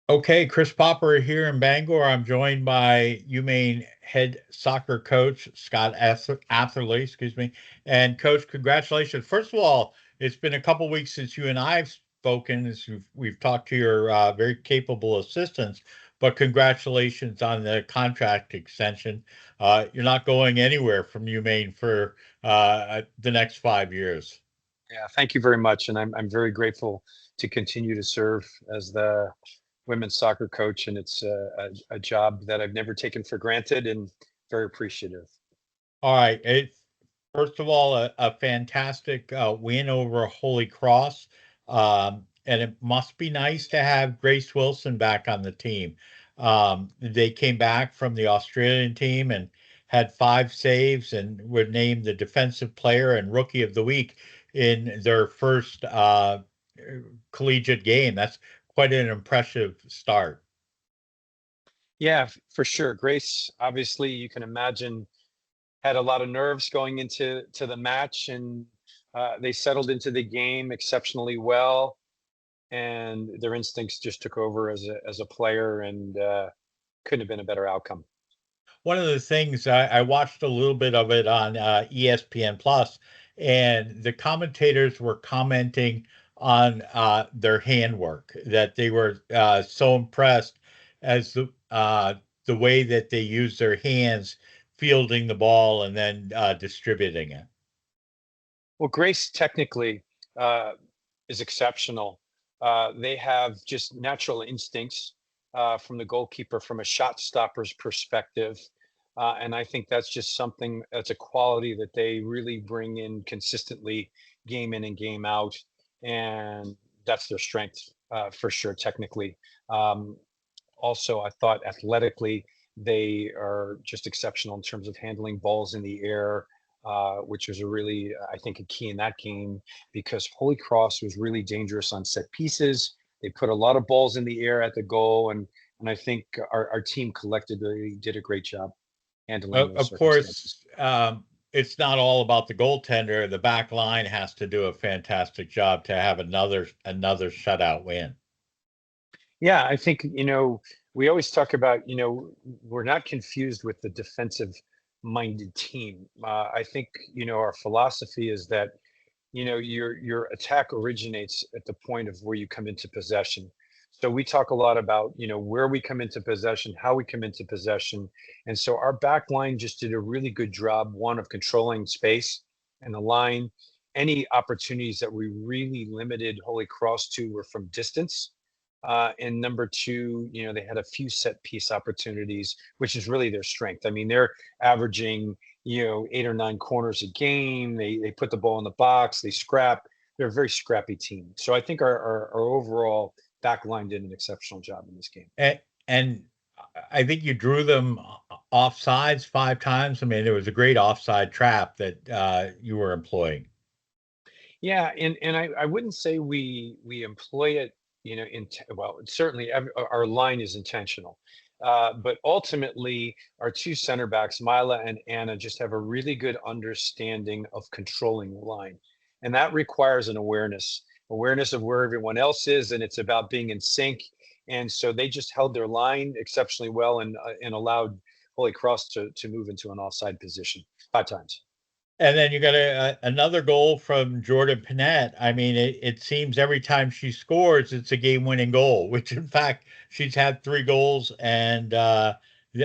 Okay, Chris Popper here in Bangor. I'm joined by UMaine head soccer coach Scott Atherly, excuse me. And coach, congratulations. First of all, it's been a couple weeks since you and I've spoken, as we've talked to your very capable assistants, but congratulations on the contract extension. You're not going anywhere from UMaine for the next 5 years. Yeah, thank you very much, and I'm very grateful to continue to serve as the women's soccer coach, and it's a job that I've never taken for granted, and very appreciative. All right. First of all, a fantastic win over Holy Cross. And it must be nice to have Grace Wilson back on the team. They came back from the Australian team and had 5 saves and were named the defensive player and rookie of the week in their first collegiate game. That's quite an impressive start. Yeah, for sure. Grace, obviously, you can imagine, had a lot of nerves going into the match, and they settled into the game exceptionally well, and their instincts just took over as a player, and couldn't have been a better outcome. One of the things I watched a little bit of it on ESPN Plus, and the commentators were commenting on their handwork, that they were so impressed as the way that they use their hands fielding the ball and then distributing it. Well, Grace technically uh, is exceptional. They have just natural instincts from the goalkeeper, from a shot stopper's perspective. And I think that's just something that's a quality that they really bring in consistently, game in and game out. And that's their strength for sure, technically. Um, Also, I thought athletically, they are just exceptional in terms of handling balls in the air, which was a really, I think, a key in that game because Holy Cross was really dangerous on set pieces. They put a lot of balls in the air at the goal, and I think our team collectively did a great job handling those Of circumstances. course, it's not all about the goaltender. The back line has to do a fantastic job to have another shutout win. Yeah, I think, we always talk about, we're not confused with the defensive minded team. I think, our philosophy is that, your attack originates at the point of where you come into possession. So we talk a lot about, where we come into possession, how we come into possession. And so our back line just did a really good job, one of controlling space and the line. Any opportunities that we really limited Holy Cross to were from distance. And number two, they had a few set piece opportunities, which is really their strength. I mean, they're averaging, 8 or 9 corners a game. They put the ball in the box. They scrap. They're a very scrappy team. So I think our overall back line did an exceptional job in this game. And I think you drew them off sides 5 times. I mean, it was a great offside trap that you were employing. Yeah, and I wouldn't say we employ it, well, certainly our line is intentional. But ultimately, our two center backs, Mila and Anna, just have a really good understanding of controlling the line. And that requires an awareness of where everyone else is, and it's about being in sync. And so they just held their line exceptionally well and allowed Holy Cross to move into an offside position 5 times. And then you got another goal from Jordane Pinette. I mean, it seems every time she scores, it's a game-winning goal, which in fact she's had 3 goals, and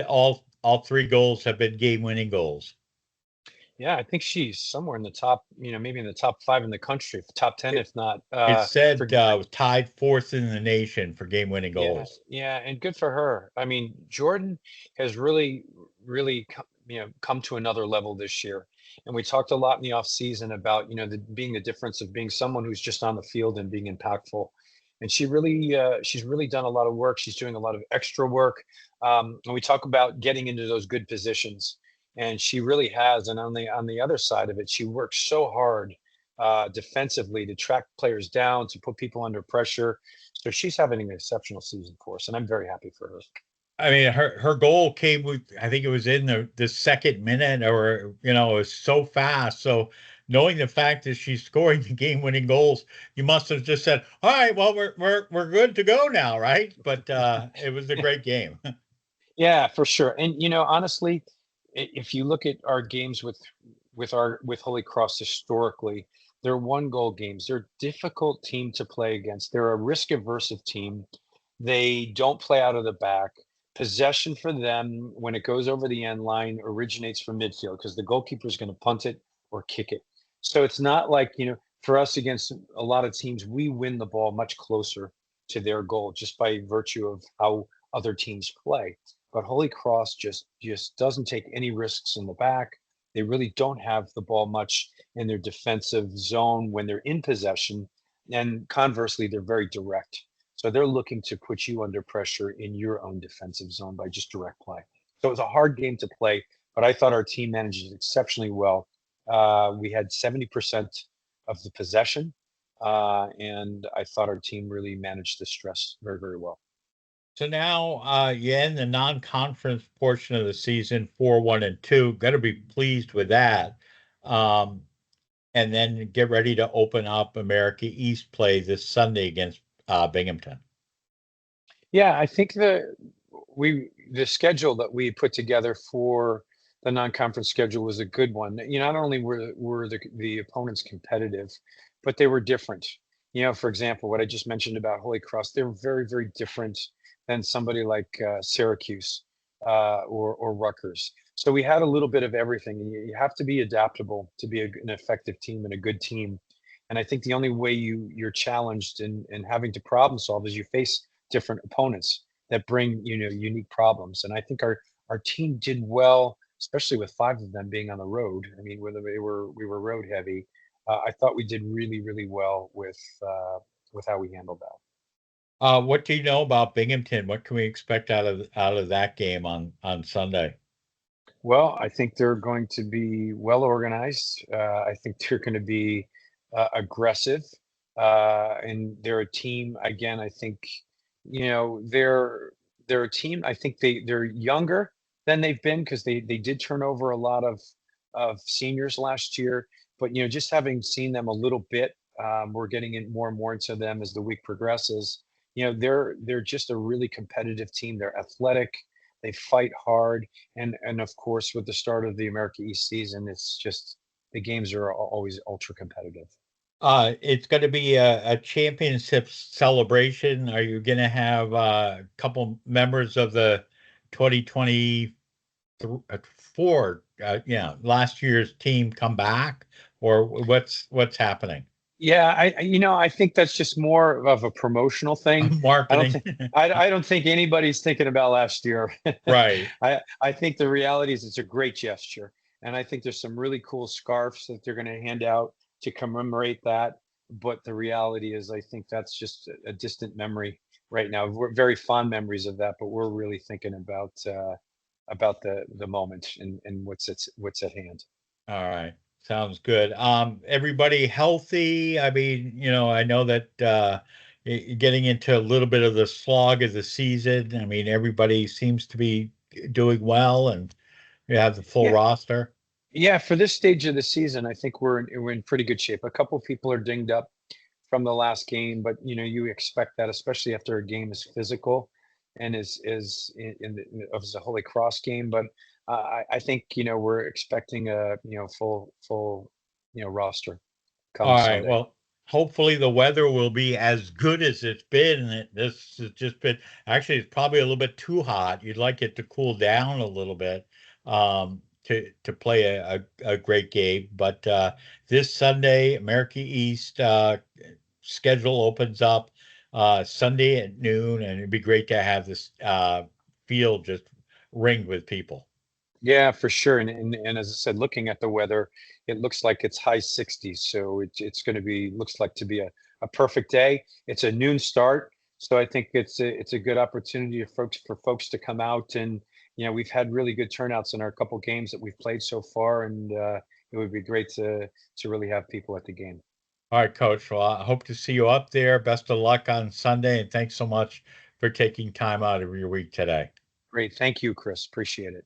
all 3 goals have been game-winning goals. Yeah, I think she's somewhere in the top, maybe in the top five in the country, top 10, It, if not. it For said tied fourth in the nation for game-winning Yeah, goals. yeah, and good for her. I mean, Jordan has really come to another level this year. And we talked a lot in the off season about, being the difference of being someone who's just on the field and being impactful. And she's really done a lot of work. She's doing a lot of extra work. And we talk about getting into those good positions, and she really has. And on the other side of it, she works so hard defensively to track players down, to put people under pressure. So she's having an exceptional season for us, and I'm very happy for her. I mean, her goal came with, I think it was in the second minute, or it was so fast. So knowing the fact that she's scoring the game-winning goals, you must have just said, "All right, well, we're good to go now, right?" But it was a great game. Yeah, for sure. And honestly, if you look at our games with Holy Cross historically, they're one goal games. They're a difficult team to play against. They're a risk averse team. They don't play out of the back. Possession for them, when it goes over the end line, originates from midfield because the goalkeeper is going to punt it or kick it. So it's not like, for us against a lot of teams, we win the ball much closer to their goal just by virtue of how other teams play. But Holy Cross just doesn't take any risks in the back. They really don't have the ball much in their defensive zone when they're in possession. And conversely, they're very direct. So they're looking to put you under pressure in your own defensive zone by just direct play. So it was a hard game to play, but I thought our team managed it exceptionally well. We had 70% of the possession, and I thought our team really managed the stress very, very well. So now you end the non-conference portion of the season 4-1-2. Got to be pleased with that. Um, and then get ready to open up America East play this Sunday against Binghamton. Yeah, I think the schedule that we put together for the non-conference schedule was a good one. Not only were the opponents competitive, but they were different. For example, what I just mentioned about Holy Cross, they're very, very different than somebody like Syracuse or Rutgers. So we had a little bit of everything. And you have to be adaptable to be an effective team and a good team. And I think the only way you're challenged in having to problem solve is you face different opponents that bring unique problems. And I think our team did well, especially with five of them being on the road. I mean, whether we were road heavy, I thought we did really, really well with how we handled that. What do you know about Binghamton? What can we expect out of that game on Sunday? Well, I think they're going to be well organized. I think they're going to be aggressive, and they're a team. Again, I think they're a team. I think they're younger than they've been because they did turn over a lot of seniors last year. But just having seen them a little bit, we're getting in more and more into them as the week progresses. They're just a really competitive team. They're athletic. They fight hard, and of course, with the start of the America East season, it's just the games are always ultra competitive. It's going to be a championship celebration. Are you going to have a couple members of the 2024, last year's team come back, or what's happening? Yeah, I think that's just more of a promotional thing. I don't Marketing, think I don't think anybody's thinking about last year. right? I think the reality is it's a great gesture, and I think there's some really cool scarves that they're going to hand out to commemorate that. But the reality is, I think that's just a distant memory right now. We're very fond memories of that, but we're really thinking about the moment and what's at hand. All right. Sounds good. Everybody healthy? I mean, I know that getting into a little bit of the slog of the season. I mean, everybody seems to be doing well and you have the full Yeah, roster. yeah. For this stage of the season, I think we're in pretty good shape. A couple people are dinged up from the last game, but you expect that, especially after a game is physical and is in the of the Holy Cross game. But I think we're expecting a full roster come All right. Sunday. Well, hopefully the weather will be as good as it's been. This has just been actually it's probably a little bit too hot. You'd like it to cool down a little bit to play a great game. But this Sunday, America East schedule opens up Sunday at noon, and it'd be great to have this field just ringed with people. Yeah, for sure. And as I said, looking at the weather, it looks like it's high 60s. So it's going to be looks like to be a perfect day. It's a noon start. So I think it's a good opportunity for folks to come out and we've had really good turnouts in our couple games that we've played so far, and it would be great to really have people at the game. All right, Coach. Well, I hope to see you up there. Best of luck on Sunday, and thanks so much for taking time out of your week today. Great. Thank you, Chris. Appreciate it.